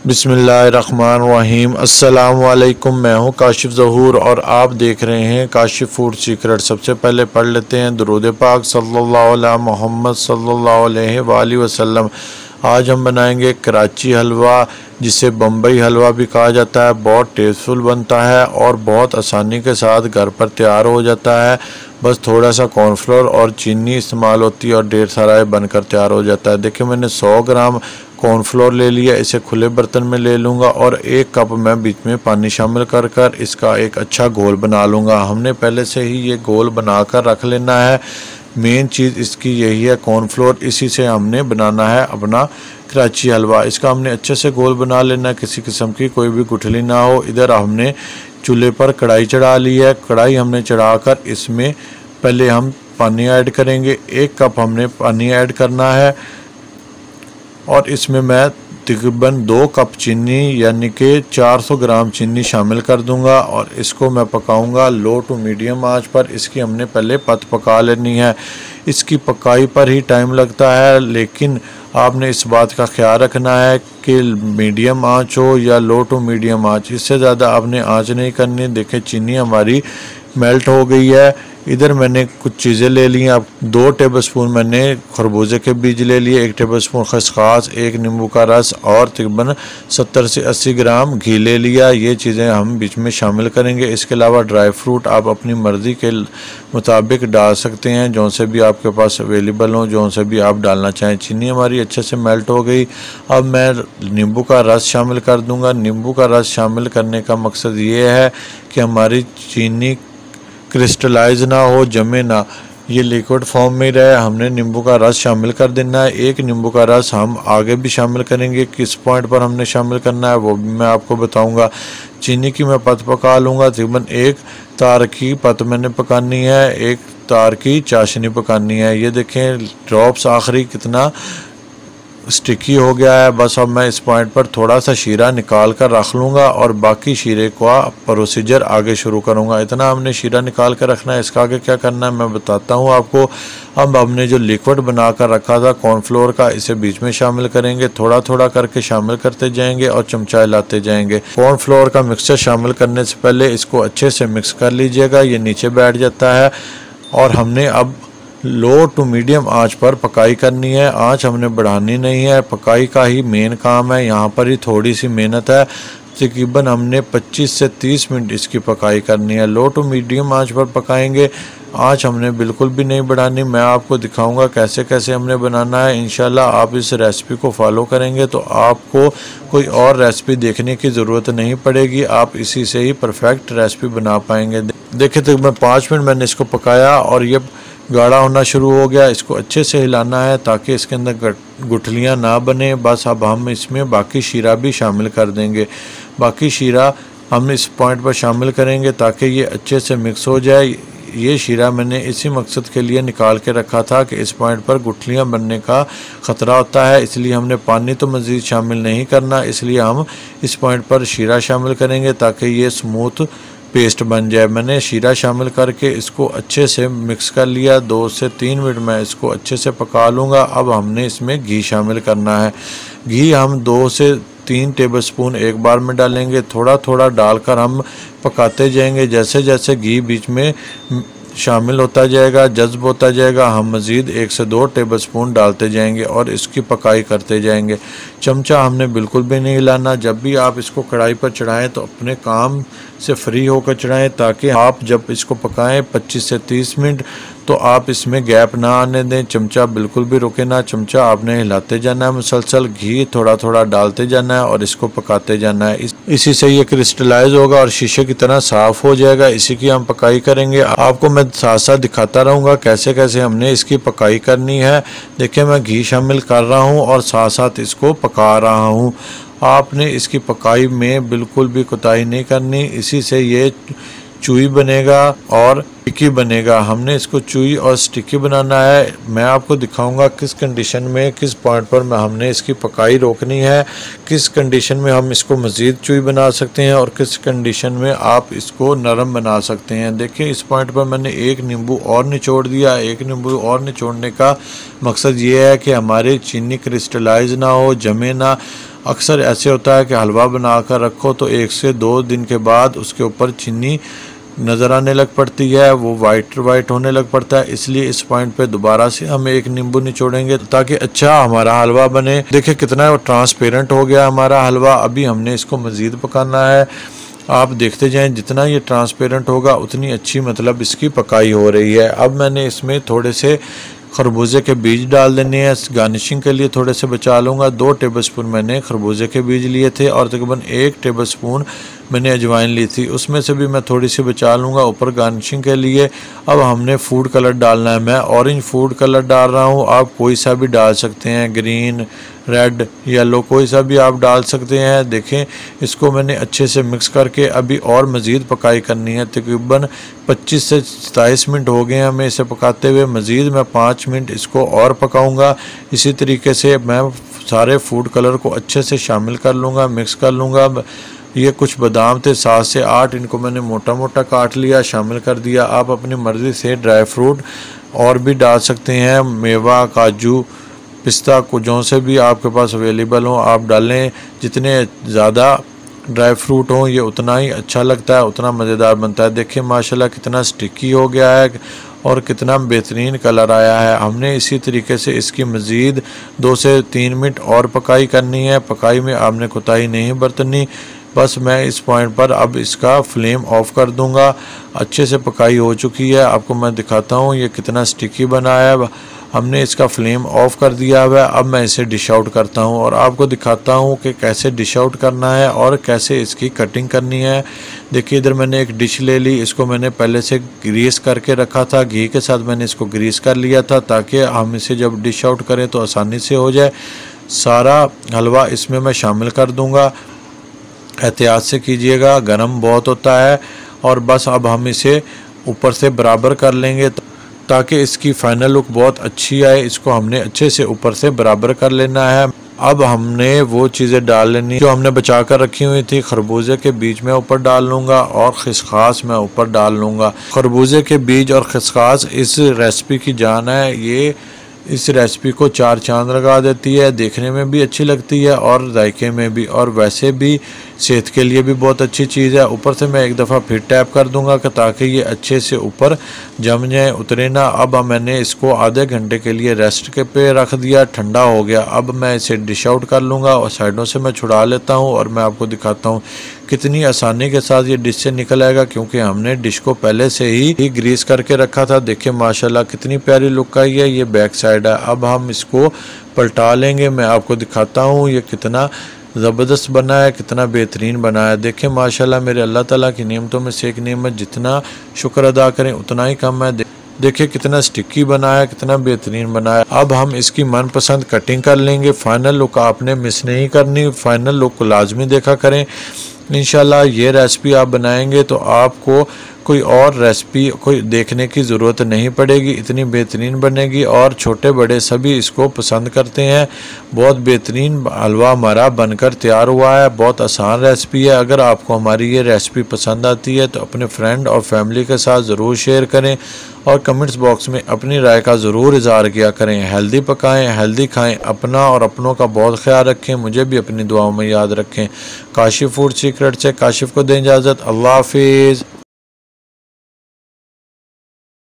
बिस्मिल्लाहिर्रहमानिर्रहीम। अस्सलाम वालेकुम। मैं हूँ काशिफ ज़हूर और आप देख रहे हैं काशिफ फूड सीक्रेट। सबसे पहले पढ़ लेते हैं दुरूद पाक सल्लल्लाहु अला मोहम्मद सल्लल्लाहु अलैहि वसल्लम। आज हम बनाएंगे कराची हलवा, जिसे बम्बई हलवा भी कहा जाता है। बहुत टेस्टफुल बनता है और बहुत आसानी के साथ घर पर तैयार हो जाता है। बस थोड़ा सा कॉर्नफ्लोर और चीनी इस्तेमाल होती है और ढेर सारा बनकर तैयार हो जाता है। देखिए, मैंने 100 ग्राम कॉर्नफ्लोर ले लिया। इसे खुले बर्तन में ले लूँगा और 1 कप मैं बीच में पानी शामिल कर इसका एक अच्छा घोल बना लूँगा। हमने पहले से ही ये घोल बना कर रख लेना है। मेन चीज़ इसकी यही है कॉर्नफ्लोर, इसी से हमने बनाना है अपना कराची हलवा। इसका हमने अच्छे से घोल बना लेना है, किसी किस्म की कोई भी गुठली ना हो। इधर हमने चूल्हे पर कढ़ाई चढ़ा ली है। कढ़ाई हमने चढ़ाकर इसमें पहले हम पानी ऐड करेंगे। 1 कप हमने पानी ऐड करना है और इसमें मैं तकरीबन 2 कप चीनी यानी कि 400 ग्राम चीनी शामिल कर दूंगा और इसको मैं पकाऊंगा लो टू मीडियम आंच पर। इसकी हमने पहले पका लेनी है। इसकी पकाई पर ही टाइम लगता है, लेकिन आपने इस बात का ख्याल रखना है कि मीडियम आंच हो या लो टू मीडियम आंच, इससे ज़्यादा आपने आंच नहीं करनी। देखें, चीनी हमारी मेल्ट हो गई है। इधर मैंने कुछ चीज़ें ले ली हैं। अब 2 टेबलस्पून मैंने खरबूजे के बीज ले लिए, 1 टेबलस्पून खसखस, 1 नींबू का रस और तकरीबन 70 से 80 ग्राम घी ले लिया। ये चीज़ें हम बीच में शामिल करेंगे। इसके अलावा ड्राई फ्रूट आप अपनी मर्ज़ी के मुताबिक डाल सकते हैं, जौन से भी आपके पास अवेलेबल हो, जौन से भी आप डालना चाहें। चीनी हमारी अच्छे से मेल्ट हो गई। अब मैं नींबू का रस शामिल कर दूँगा। नींबू का रस शामिल करने का मकसद ये है कि हमारी चीनी क्रिस्टलाइज ना हो, जमे ना, ये लिक्विड फॉर्म में रहे। हमने नींबू का रस शामिल कर देना है। 1 नींबू का रस हम आगे भी शामिल करेंगे। किस पॉइंट पर हमने शामिल करना है वो भी मैं आपको बताऊंगा। चीनी की मैं पत पका लूँगा। तकरीबन 1 तार की पत मैंने पकानी है, 1 तार की चाशनी पकानी है। ये देखें ड्रॉप्स आखिरी कितना स्टिकी हो गया है। बस अब मैं इस पॉइंट पर थोड़ा सा शीरा निकाल कर रख लूँगा और बाकी शीरे का प्रोसीजर आगे शुरू करूँगा। इतना हमने शीरा निकाल कर रखना है। इसका आगे क्या करना है मैं बताता हूँ आपको। अब हमने जो लिक्विड बना कर रखा था कॉर्नफ्लोर का, इसे बीच में शामिल करेंगे। थोड़ा थोड़ा करके शामिल करते जाएंगे और चमचा हिलाते जाएंगे। कॉर्नफ्लोर का मिक्सचर शामिल करने से पहले इसको अच्छे से मिक्स कर लीजिएगा, ये नीचे बैठ जाता है। और हमने अब लो टू मीडियम आंच पर पकाई करनी है। आंच हमने बढ़ानी नहीं है, पकाई का ही मेन काम है। यहाँ पर ही थोड़ी सी मेहनत है। तकरीबन हमने 25 से 30 मिनट इसकी पकाई करनी है। लो टू मीडियम आंच पर पकाएंगे। आंच हमने बिल्कुल भी नहीं बढ़ानी। मैं आपको दिखाऊंगा कैसे कैसे हमने बनाना है। इंशाल्लाह आप इस रेसिपी को फॉलो करेंगे तो आपको कोई और रेसिपी देखने की ज़रूरत नहीं पड़ेगी। आप इसी से ही परफेक्ट रेसिपी बना पाएंगे। देखिए, तकरीबन 5 मिनट मैंने इसको पकाया और ये गाढ़ा होना शुरू हो गया। इसको अच्छे से हिलाना है ताकि इसके अंदर गुठलियाँ ना बने। बस अब हम इसमें बाकी शीरा भी शामिल कर देंगे। बाकी शीरा हम इस पॉइंट पर शामिल करेंगे ताकि ये अच्छे से मिक्स हो जाए। ये शीरा मैंने इसी मकसद के लिए निकाल के रखा था कि इस पॉइंट पर गुठलियाँ बनने का ख़तरा होता है, इसलिए हमने पानी तो मज़ीद शामिल नहीं करना। इसलिए हम इस पॉइंट पर शीरा शामिल करेंगे ताकि ये स्मूथ पेस्ट बन जाए। मैंने शीरा शामिल करके इसको अच्छे से मिक्स कर लिया। 2 से 3 मिनट मैं इसको अच्छे से पका लूँगा। अब हमने इसमें घी शामिल करना है। घी हम 2 से 3 टेबलस्पून एक बार में डालेंगे। थोड़ा थोड़ा डालकर हम पकाते जाएंगे। जैसे जैसे घी बीच में शामिल होता जाएगा, जज्ब होता जाएगा, हम मज़ीद 1 से 2 टेबलस्पून डालते जाएंगे और इसकी पकाई करते जाएंगे। चमचा हमने बिल्कुल भी नहीं हिलाना। जब भी आप इसको कढ़ाई पर चढ़ाएं तो अपने काम से फ्री होकर चढ़ाएं, ताकि आप जब इसको पकाएं 25 से 30 मिनट तो आप इसमें गैप ना आने दें। चमचा बिल्कुल भी रुके ना, चमचा आपने हिलाते जाना है मुसलसल। घी थोड़ा थोड़ा डालते जाना है और इसको पकाते जाना है। इसी से ये क्रिस्टलाइज होगा और शीशे की तरह साफ़ हो जाएगा। इसी की हम पकाई करेंगे। आपको मैं साथ साथ दिखाता रहूँगा कैसे कैसे हमने इसकी पकाई करनी है। देखिए, मैं घी शामिल कर रहा हूँ और साथ साथ इसको पका रहा हूँ। आपने इसकी पकाई में बिल्कुल भी कोताही नहीं करनी। इसी से ये चूई बनेगा और स्टिकी बनेगा। हमने इसको चूई और स्टिकी बनाना है। मैं आपको दिखाऊंगा किस कंडीशन में, किस पॉइंट पर हमने इसकी पकाई रोकनी है, किस कंडीशन में हम इसको मज़ीद चूई बना सकते हैं और किस कंडीशन में आप इसको नरम बना सकते हैं। देखिए, इस पॉइंट पर मैंने 1 नींबू और निचोड़ दिया। 1 नींबू और निचोड़ने का मकसद ये है कि हमारी चीनी क्रिस्टलाइज ना हो, जमे ना। अक्सर ऐसे होता है कि हलवा बना कर रखो तो 1 से 2 दिन के बाद उसके ऊपर चीनी नज़र आने लग पड़ती है, वो वाइट होने लग पड़ता है। इसलिए इस पॉइंट पे दोबारा से हम एक नींबू निचोड़ेंगे ताकि अच्छा हमारा हलवा बने। देखिए कितना ट्रांसपेरेंट हो गया हमारा हलवा। अभी हमने इसको मज़ीद पकाना है। आप देखते जाएं, जितना ये ट्रांसपेरेंट होगा उतनी अच्छी मतलब इसकी पकाई हो रही है। अब मैंने इसमें थोड़े से खरबूजे के बीज डाल देने हैं, गार्निशिंग के लिए थोड़े से बचा लूँगा। 2 टेबलस्पून मैंने खरबूजे के बीज लिए थे और तकरीबन 1 टेबलस्पून मैंने अजवाइन ली थी, उसमें से भी मैं थोड़ी सी बचा लूँगा ऊपर गार्निशिंग के लिए। अब हमने फूड कलर डालना है। मैं ऑरेंज फूड कलर डाल रहा हूँ, आप कोई सा भी डाल सकते हैं, ग्रीन, रेड, येलो, कोई सा भी आप डाल सकते हैं। देखें इसको मैंने अच्छे से मिक्स करके अभी और मज़ीद पकाई करनी है। तकरीबन 25 से 27 मिनट हो गए हैं हमें इसे पकाते हुए। मज़ीद मैं 5 मिनट इसको और पकाऊंगा। इसी तरीके से मैं सारे फूड कलर को अच्छे से शामिल कर लूँगा, मिक्स कर लूँगा। ये कुछ बादाम थे 7 से 8, इनको मैंने मोटा मोटा काट लिया, शामिल कर दिया। आप अपनी मर्ज़ी से ड्राई फ्रूट और भी डाल सकते हैं, मेवा, काजू, पिस्ता को जो से भी आपके पास अवेलेबल हो आप डालें। जितने ज़्यादा ड्राई फ्रूट हों ये उतना ही अच्छा लगता है, उतना मज़ेदार बनता है। देखिए माशाल्लाह कितना स्टिकी हो गया है और कितना बेहतरीन कलर आया है। हमने इसी तरीके से इसकी मज़ीद 2 से 3 मिनट और पकाई करनी है। पकाई में आपने कोताही नहीं बरतनी। बस मैं इस पॉइंट पर अब इसका फ्लेम ऑफ कर दूंगा। अच्छे से पकाई हो चुकी है, आपको मैं दिखाता हूँ ये कितना स्टिकी बना है। हमने इसका फ्लेम ऑफ कर दिया हुआ है। अब मैं इसे डिश आउट करता हूँ और आपको दिखाता हूँ कि कैसे डिश आउट करना है और कैसे इसकी कटिंग करनी है। देखिए इधर मैंने एक डिश ले ली, इसको मैंने पहले से ग्रीस करके रखा था, घी के साथ मैंने इसको ग्रीस कर लिया था ताकि हम इसे जब डिश आउट करें तो आसानी से हो जाए। सारा हलवा इसमें मैं शामिल कर दूँगा। एहतियात से कीजिएगा, गरम बहुत होता है। और बस अब हम इसे ऊपर से बराबर कर लेंगे ताकि इसकी फाइनल लुक बहुत अच्छी आए। इसको हमने अच्छे से ऊपर से बराबर कर लेना है। अब हमने वो चीज़ें डाल लेनी जो हमने बचा कर रखी हुई थी। खरबूजे के बीज मैं ऊपर डाल लूँगा और खसखस मैं ऊपर डाल लूँगा। खरबूजे के बीज और खसखस इस रेसिपी की जान है, ये इस रेसिपी को 4 चांद लगा देती है। देखने में भी अच्छी लगती है और जायके में भी, और वैसे भी सेहत के लिए भी बहुत अच्छी चीज़ है। ऊपर से मैं एक दफ़ा फिर टैप कर दूंगा ताकि ये अच्छे से ऊपर जम जाए, उतरे ना। अब मैंने इसको आधे घंटे के लिए रेस्ट के पे रख दिया, ठंडा हो गया। अब मैं इसे डिश आउट कर लूँगा और साइडों से मैं छुड़ा लेता हूँ और मैं आपको दिखाता हूँ कितनी आसानी के साथ ये डिश से निकल आएगा, क्योंकि हमने डिश को पहले से ही ग्रीस करके रखा था। देखिए माशाल्लाह कितनी प्यारी लुक आई है। ये बैक साइड है। अब हम इसको पलटा लेंगे, मैं आपको दिखाता हूँ ये कितना ज़बरदस्त बना है, कितना बेहतरीन बना है। देखें माशाल्लाह मेरे अल्लाह ताला की नेमतों में से एक नेमत, जितना शुक्र अदा करें उतना ही कम है। देखिए कितना स्टिकी बना है, कितना बेहतरीन बना है। अब हम इसकी मनपसंद कटिंग कर लेंगे। फाइनल लुक आपने मिस नहीं करनी, फाइनल लुक को लाजमी देखा करें। इंशाल्लाह ये रेसिपी आप बनाएंगे तो आपको कोई और रेसिपी कोई देखने की ज़रूरत नहीं पड़ेगी, इतनी बेहतरीन बनेगी और छोटे बड़े सभी इसको पसंद करते हैं। बहुत बेहतरीन हलवा हमारा बनकर तैयार हुआ है। बहुत आसान रेसिपी है। अगर आपको हमारी ये रेसिपी पसंद आती है तो अपने फ्रेंड और फैमिली के साथ ज़रूर शेयर करें और कमेंट्स बॉक्स में अपनी राय का ज़रूर इज़हार किया करें। हेल्दी पकाएं, हेल्दी खाएं, अपना और अपनों का बहुत ख्याल रखें। मुझे भी अपनी दुआओं में याद रखें। काशिफ फूड सीक्रेट से काशिफ को दें इजाज़त। अल्लाह हाफिज़।